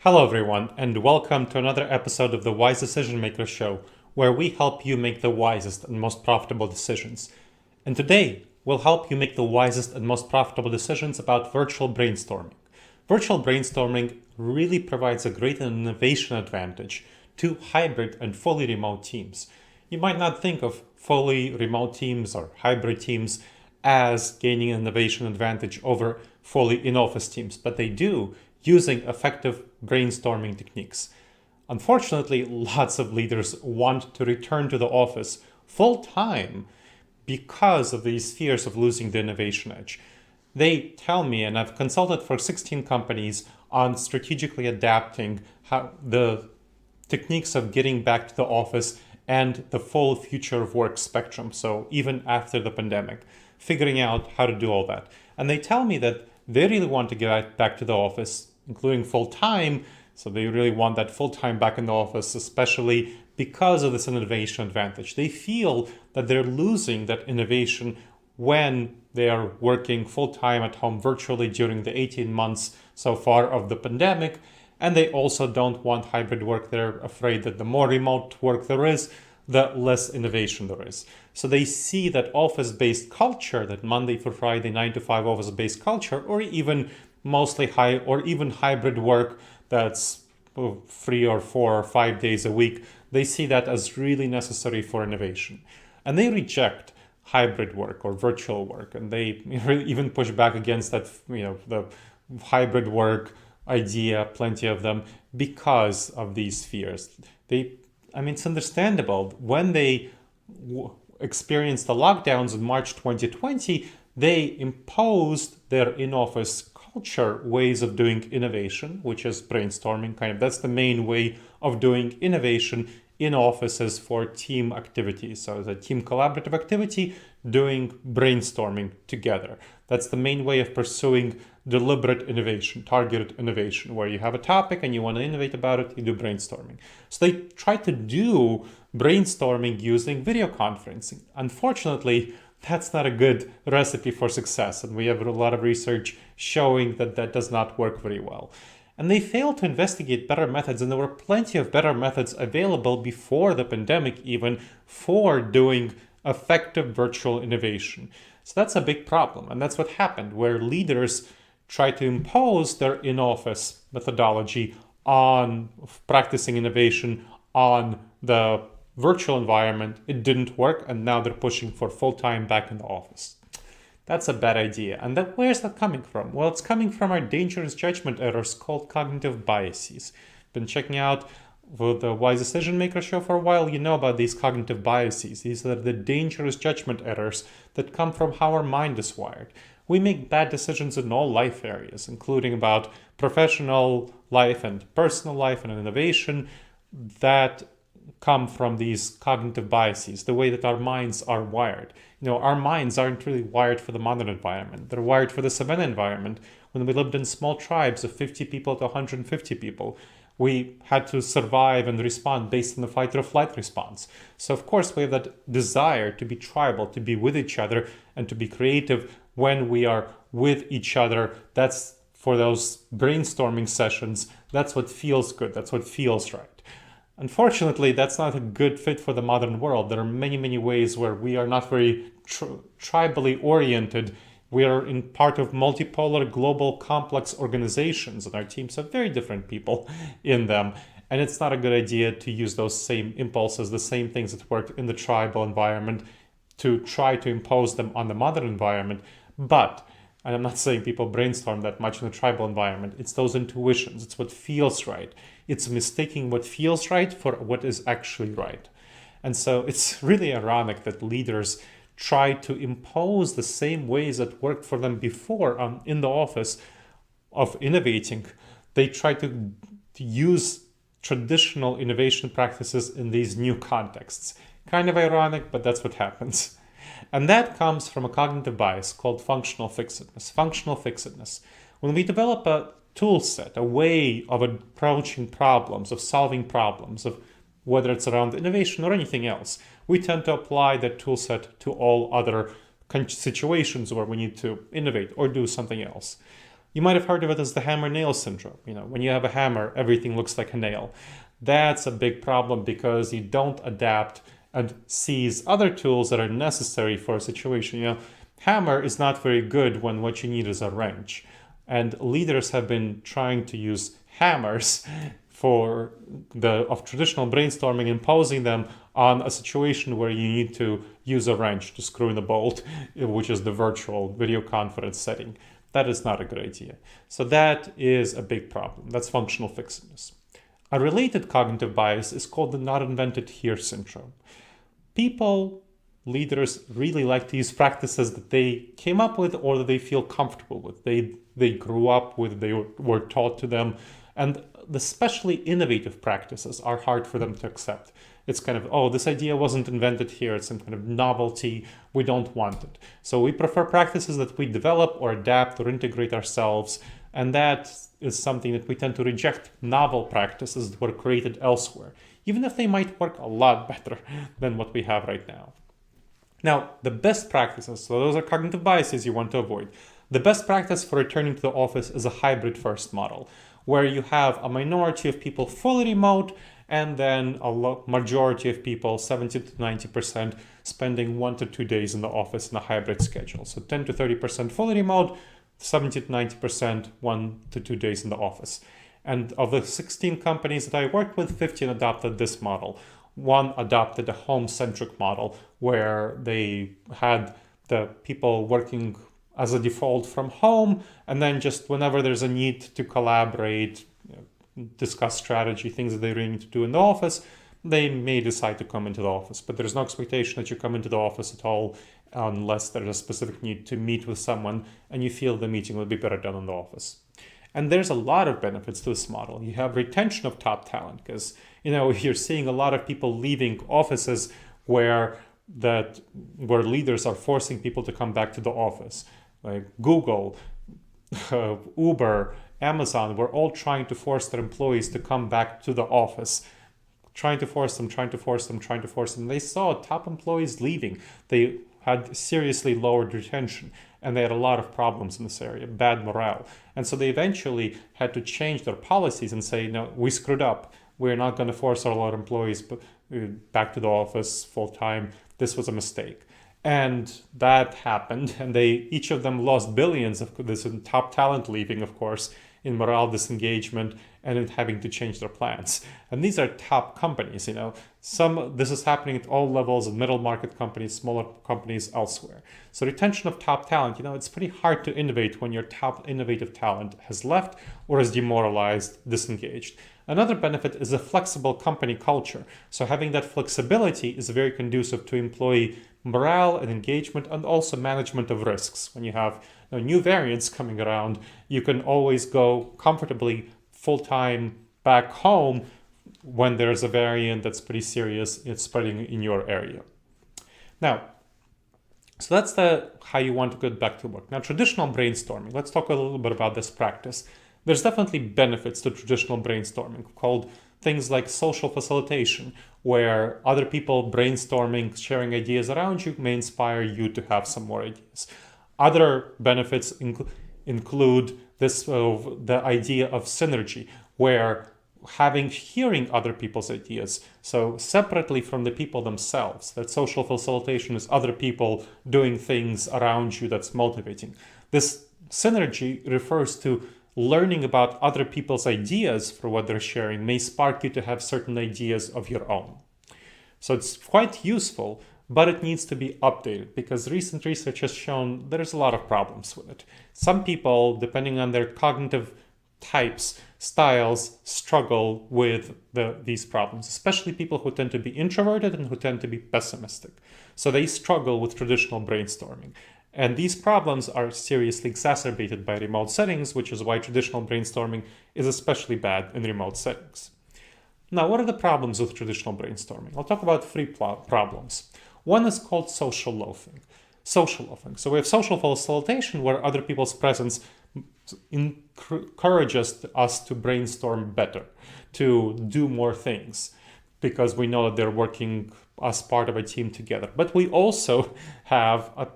Hello everyone, and welcome to another episode of the Wise Decision Maker Show, where we help you make the wisest and most profitable decisions. And today, we'll help you make the wisest and most profitable decisions about virtual brainstorming. Virtual brainstorming really provides a great innovation advantage to hybrid and fully remote teams. You might not think of fully remote teams or hybrid teams as gaining an innovation advantage over fully in-office teams, but they do, using effective brainstorming techniques. Unfortunately, lots of leaders want to return to the office full-time because of these fears of losing the innovation edge. They tell me, and I've consulted for 16 companies on strategically adapting how the techniques of getting back to the office and the full future of work spectrum, so even after the pandemic, figuring out how to do all that. And they tell me that they really want to get back to the office, including full-time, so they really want that full-time back in the office, especially because of this innovation advantage. They feel that they're losing that innovation when they are working full-time at home virtually during the 18 months so far of the pandemic, and they also don't want hybrid work. They're afraid that the more remote work there is, the less innovation there is. So they see that office-based culture, that Monday through Friday, 9 to 5 office-based culture, or even mostly hybrid work that's 3 or 4 or 5 days a week, they see that as really necessary for innovation. And they reject hybrid work or virtual work, and they even push back against that, the hybrid work idea, plenty of them, because of these fears. It's understandable. When they experienced the lockdowns in March 2020, they imposed their in-office culture ways of doing innovation, which is brainstorming. That's the main way of doing innovation in offices for team activities. So the team collaborative activity, doing brainstorming together. That's the main way of pursuing deliberate innovation, targeted innovation, where you have a topic and you want to innovate about it, you do brainstorming. So they try to do brainstorming using video conferencing. Unfortunately, that's not a good recipe for success, and we have a lot of research showing that that does not work very well. And they failed to investigate better methods, and there were plenty of better methods available before the pandemic even for doing effective virtual innovation. So that's a big problem, and that's what happened, where leaders try to impose their in-office methodology on practicing innovation on the virtual environment. It didn't work, and now they're pushing for full-time back in the office. That's a bad idea. And where's that coming from? Well, it's coming from our dangerous judgment errors called cognitive biases. Been checking out the Wise Decision Maker Show for a while. You know about these cognitive biases. These are the dangerous judgment errors that come from how our mind is wired. We make bad decisions in all life areas, including about professional life and personal life and innovation, that come from these cognitive biases, the way that our minds are wired. Our minds aren't really wired for the modern environment. They're wired for the savannah environment. When we lived in small tribes of 50 people to 150 people, we had to survive and respond based on the fight or flight response. So of course we have that desire to be tribal, to be with each other, and to be creative when we are with each other. That's for those brainstorming sessions. That's what feels good. That's what feels right. Unfortunately, that's not a good fit for the modern world. There are many, many ways where we are not very tribally oriented. We are in part of multipolar, global, complex organizations, and our teams have very different people in them. And it's not a good idea to use those same impulses, the same things that worked in the tribal environment, to try to impose them on the modern environment. But, and I'm not saying people brainstorm that much in the tribal environment, it's those intuitions, it's what feels right. It's mistaking what feels right for what is actually right. And so it's really ironic that leaders try to impose the same ways that worked for them before in the office of innovating. They try to use traditional innovation practices in these new contexts. Kind of ironic, but that's what happens. And that comes from a cognitive bias called functional fixedness. Functional fixedness. When we develop a tool set, a way of approaching problems, of solving problems, of whether it's around innovation or anything else, we tend to apply that tool set to all other situations where we need to innovate or do something else. You might have heard of it as the hammer-nail syndrome. When you have a hammer, everything looks like a nail. That's a big problem because you don't adapt and seize other tools that are necessary for a situation. Hammer is not very good when what you need is a wrench. And leaders have been trying to use hammers of traditional brainstorming, imposing them on a situation where you need to use a wrench to screw in a bolt, which is the virtual video conference setting. That is not a good idea. So that is a big problem. That's functional fixedness. A related cognitive bias is called the not invented here syndrome. Leaders really like to use practices that they came up with or that they feel comfortable with. They grew up with, they were taught to them, and especially innovative practices are hard for them to accept. It's kind of, this idea wasn't invented here. It's some kind of novelty. We don't want it. So we prefer practices that we develop or adapt or integrate ourselves. And that is something that we tend to reject novel practices that were created elsewhere, even if they might work a lot better than what we have right now. Now, the best practices, so those are cognitive biases you want to avoid. The best practice for returning to the office is a hybrid first model, where you have a minority of people fully remote and then a majority of people, 70 to 90%, spending 1 to 2 days in the office in a hybrid schedule. So 10 to 30% fully remote, 70 to 90%, 1 to 2 days in the office. And of the 16 companies that I worked with, 15 adopted this model. One adopted a home-centric model where they had the people working as a default from home, and then just whenever there's a need to collaborate, discuss strategy, things that they really need to do in the office, they may decide to come into the office. But there's no expectation that you come into the office at all unless there's a specific need to meet with someone and you feel the meeting will be better done in the office. And there's a lot of benefits to this model. You have retention of top talent because you're seeing a lot of people leaving offices where leaders are forcing people to come back to the office. Like Google, Uber, Amazon were all trying to force their employees to come back to the office, trying to force them. They saw top employees leaving. They had seriously lowered retention, and they had a lot of problems in this area, bad morale. And so they eventually had to change their policies and say, no, we screwed up. We're not going to force our employees back to the office full time. This was a mistake. And that happened, and each of them lost billions of this top talent leaving, of course, in morale disengagement and in having to change their plans. And these are top companies, This is happening at all levels of middle market companies, smaller companies elsewhere. So retention of top talent, it's pretty hard to innovate when your top innovative talent has left or is demoralized, disengaged. Another benefit is a flexible company culture. So having that flexibility is very conducive to employee morale and engagement and also management of risks. When you have new variants coming around, you can always go comfortably full-time back home when there's a variant that's pretty serious, it's spreading in your area. Now, so that's how you want to get back to work. Now, traditional brainstorming. Let's talk a little bit about this practice. There's definitely benefits to traditional brainstorming called things like social facilitation, where other people brainstorming, sharing ideas around you may inspire you to have some more ideas. Other benefits include the idea of synergy, where hearing other people's ideas, so separately from the people themselves, that social facilitation is other people doing things around you that's motivating. This synergy refers to learning about other people's ideas for what they're sharing may spark you to have certain ideas of your own. So it's quite useful, but it needs to be updated because recent research has shown there's a lot of problems with it. Some people, depending on their cognitive types, styles, struggle with these problems, especially people who tend to be introverted and who tend to be pessimistic. So they struggle with traditional brainstorming. And these problems are seriously exacerbated by remote settings, which is why traditional brainstorming is especially bad in remote settings. Now, what are the problems with traditional brainstorming? I'll talk about three problems. One is called social loafing. So we have social facilitation where other people's presence encourages us to brainstorm better, to do more things, because we know that they're working as part of a team together. But we also have a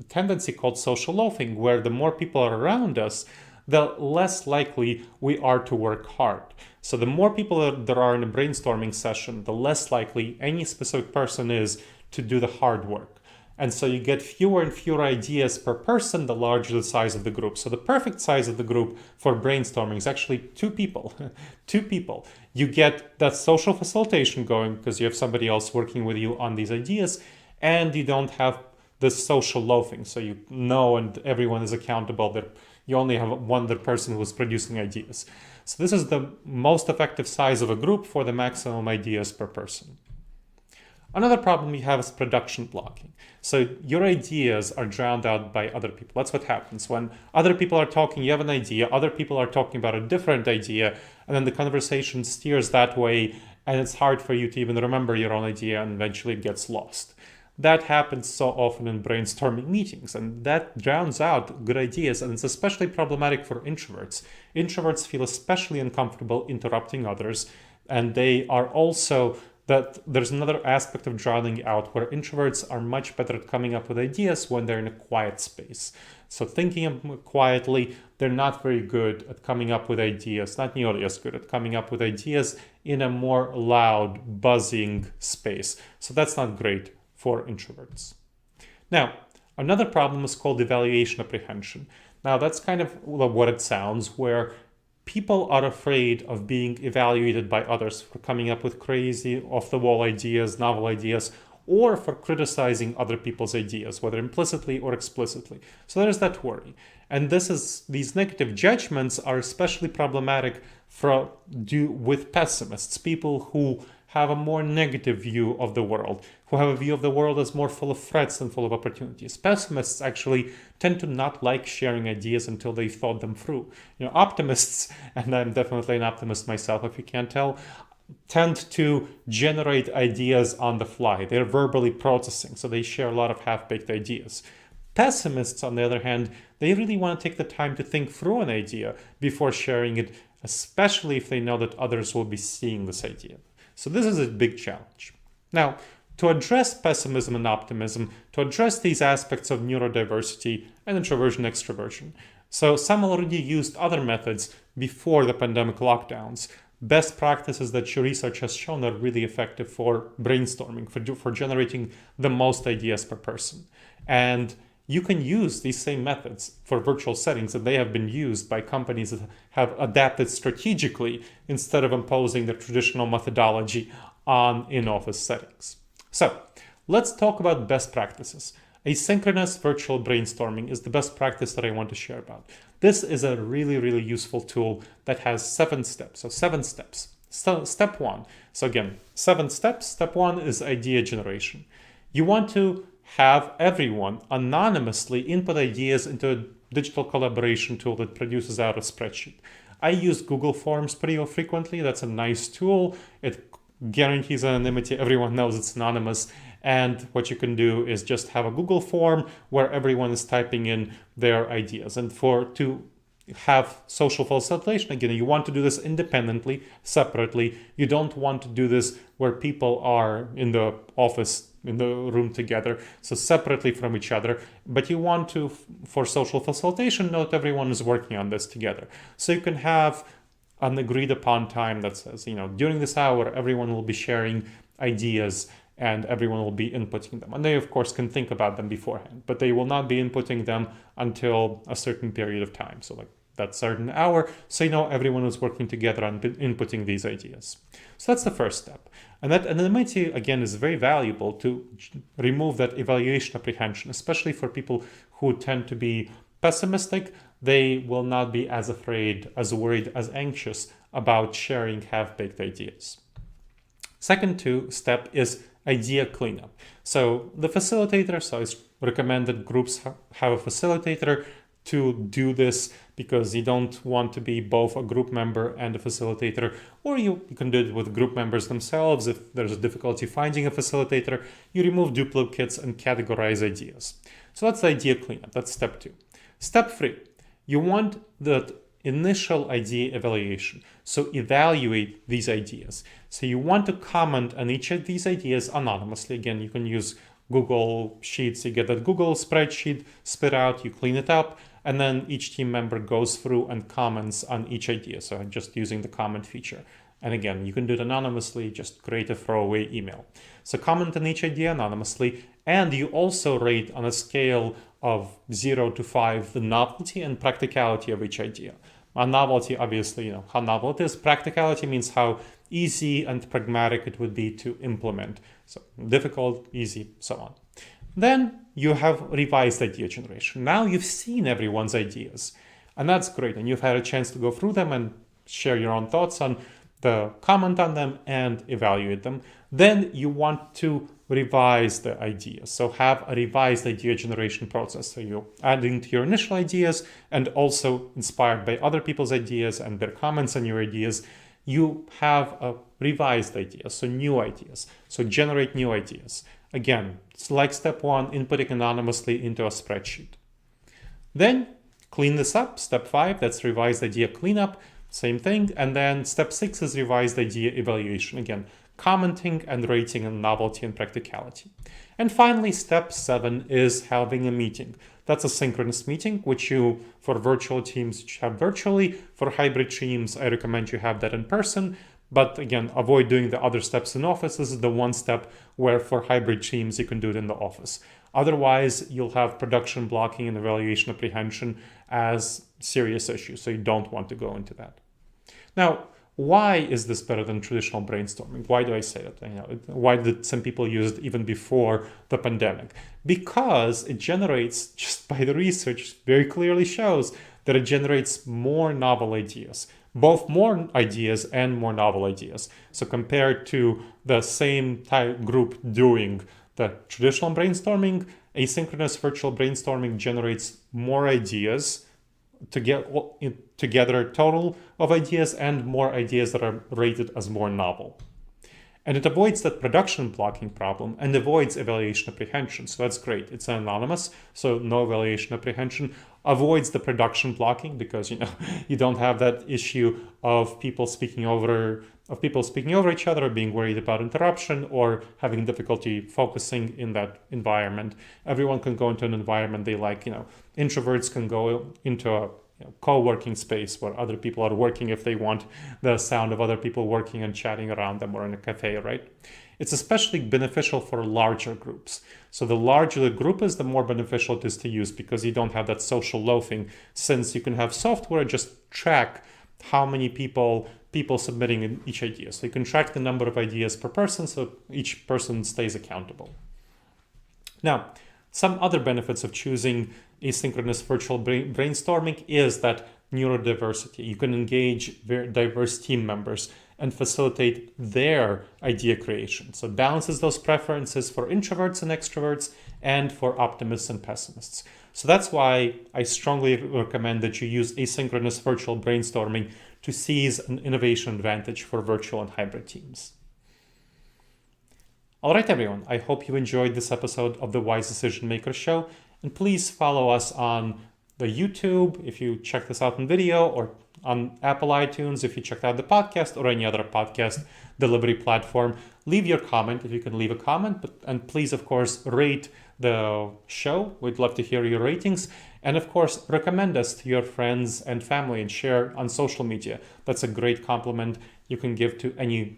tendency called social loafing, where the more people are around us, the less likely we are to work hard. So the more people there are in a brainstorming session, the less likely any specific person is to do the hard work. And so you get fewer and fewer ideas per person, the larger the size of the group. So the perfect size of the group for brainstorming is actually 2 people. 2 people. You get that social facilitation going because you have somebody else working with you on these ideas, and you don't have this social loafing. So you know, and everyone is accountable, that you only have one other person who is producing ideas. So this is the most effective size of a group for the maximum ideas per person. Another problem you have is production blocking. So your ideas are drowned out by other people. That's what happens when other people are talking. You have an idea, other people are talking about a different idea, and then the conversation steers that way, and it's hard for you to even remember your own idea, and eventually it gets lost. That happens so often in brainstorming meetings, and that drowns out good ideas, and it's especially problematic for introverts. Introverts feel especially uncomfortable interrupting others, and they are also that there's another aspect of drowning out where introverts are much better at coming up with ideas when they're in a quiet space. So thinking quietly, they're not very good at coming up with ideas, not nearly as good at coming up with ideas in a more loud, buzzing space. So that's not great for introverts. Now, another problem is called evaluation apprehension. Now, that's kind of what it sounds, where people are afraid of being evaluated by others for coming up with crazy, off-the-wall ideas, novel ideas, or for criticizing other people's ideas, whether implicitly or explicitly. So there's that worry. And these negative judgments are especially problematic with pessimists, people who have a more negative view of the world, who have a view of the world as more full of threats than full of opportunities. Pessimists actually tend to not like sharing ideas until they've thought them through. Optimists, and I'm definitely an optimist myself if you can't tell, tend to generate ideas on the fly. They're verbally processing, so they share a lot of half-baked ideas. Pessimists, on the other hand, they really want to take the time to think through an idea before sharing it, especially if they know that others will be seeing this idea. So this is a big challenge. Now, to address pessimism and optimism, to address these aspects of neurodiversity and introversion, extroversion. So some already used other methods before the pandemic lockdowns. Best practices that your research has shown are really effective for brainstorming, for generating the most ideas per person. And you can use these same methods for virtual settings, and they have been used by companies that have adapted strategically instead of imposing the traditional methodology on in-office settings. So let's talk about best practices. Asynchronous virtual brainstorming is the best practice that I want to share about. This is a really, really useful tool that has 7 steps. So 7 steps. So step 1. So again, 7 steps. Step 1 is idea generation. You want to have everyone anonymously input ideas into a digital collaboration tool that produces out a spreadsheet. I use Google Forms pretty frequently. That's a nice tool. It guarantees anonymity. Everyone knows it's anonymous. And what you can do is just have a Google form where everyone is typing in their ideas. And to have social facilitation, again, you want to do this independently, separately. You don't want to do this where people are in the office, in the room together, so separately from each other. But you want to, for social facilitation, note everyone is working on this together. So you can have an agreed upon time that says, during this hour, everyone will be sharing ideas and everyone will be inputting them. And they, of course, can think about them beforehand, but they will not be inputting them until a certain period of time. So like that certain hour, so everyone is working together on inputting these ideas. So that's the first step. And that anonymity, again, is very valuable to remove that evaluation apprehension, especially for people who tend to be pessimistic. They will not be as afraid, as worried, as anxious about sharing half-baked ideas. Second step is idea cleanup. So the facilitator, so it's recommended groups have a facilitator to do this because you don't want to be both a group member and a facilitator, or you can do it with group members themselves. If there's a difficulty finding a facilitator, you remove duplicates and categorize ideas. So that's the idea cleanup. That's step 2. Step 3, you want that initial idea evaluation. So evaluate these ideas. So you want to comment on each of these ideas anonymously. Again, you can use Google Sheets. You get that Google spreadsheet spit out, you clean it up, and then each team member goes through and comments on each idea. So just using the comment feature. And again, you can do it anonymously, just create a throwaway email. So comment on each idea anonymously, and you also rate on a scale of 0 to 5 the novelty and practicality of each idea. Novelty, obviously, how novel it is. Practicality means how easy and pragmatic it would be to implement. So difficult, easy, so on. Then you have revised idea generation. Now you've seen everyone's ideas, and that's great. And you've had a chance to go through them and share your own thoughts on the comment on them and evaluate them. Then you want to revise the ideas. So have a revised idea generation process. So you're adding to your initial ideas and also inspired by other people's ideas and their comments on your ideas, you have a revised idea, so new ideas. So generate new ideas. Again, it's like step 1, inputting anonymously into a spreadsheet. Then clean this up. Step 5, that's revised idea cleanup. Same thing. And then step 6 is revised idea evaluation. Again, commenting and rating on novelty and practicality. And finally, step 7 is having a meeting. That's a synchronous meeting, which you, for virtual teams, have virtually. For hybrid teams, I recommend you have that in person. But again, avoid doing the other steps in office. This is the one step where for hybrid teams, you can do it in the office. Otherwise, you'll have production blocking and evaluation apprehension as serious issues. So you don't want to go into that. Now, why is this better than traditional brainstorming? Why do I say that? Why did some people use it even before the pandemic? Because it generates, just by the research, very clearly shows that it generates more novel ideas, both more ideas and more novel ideas. So compared to the same type group doing the traditional brainstorming, asynchronous virtual brainstorming generates more ideas to get together a total of ideas and more ideas that are rated as more novel. And it avoids that production blocking problem and avoids evaluation apprehension. So that's great. It's anonymous, so no evaluation apprehension. Avoids the production blocking because you don't have that issue of people speaking over each other, or being worried about interruption, or having difficulty focusing in that environment. Everyone can go into an environment they like. Introverts can go into a co-working space where other people are working if they want the sound of other people working and chatting around them, or in a cafe, right? It's especially beneficial for larger groups. So the larger the group is, the more beneficial it is to use, because you don't have that social loafing, since you can have software just track how many people submitting in each idea. So you can track the number of ideas per person, so each person stays accountable. Now, some other benefits of choosing asynchronous virtual brainstorming is that neurodiversity. You can engage very diverse team members and facilitate their idea creation. So it balances those preferences for introverts and extroverts and for optimists and pessimists. So that's why I strongly recommend that you use asynchronous virtual brainstorming to seize an innovation advantage for virtual and hybrid teams. All right, everyone. I hope you enjoyed this episode of the Wise Decision Maker Show. And please follow us on the YouTube if you check this out in video, or on Apple iTunes if you checked out the podcast, or any other podcast delivery platform. Leave your comment if you can leave a comment, and please, of course, rate the show. We'd love to hear your ratings. And of course, recommend us to your friends and family and share on social media. That's a great compliment you can give to any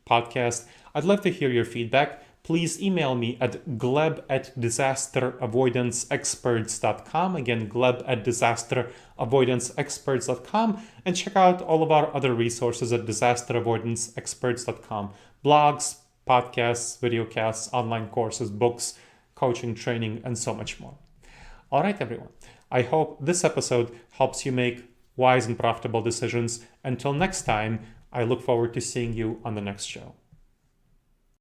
podcast. I'd love to hear your feedback. Please email me at gleb@disasteravoidanceexperts.com. Again, gleb@disasteravoidanceexperts.com. And check out all of our other resources at disasteravoidanceexperts.com. Blogs, podcasts, videocasts, online courses, books, coaching, training, and so much more. All right, everyone. I hope this episode helps you make wise and profitable decisions. Until next time, I look forward to seeing you on the next show.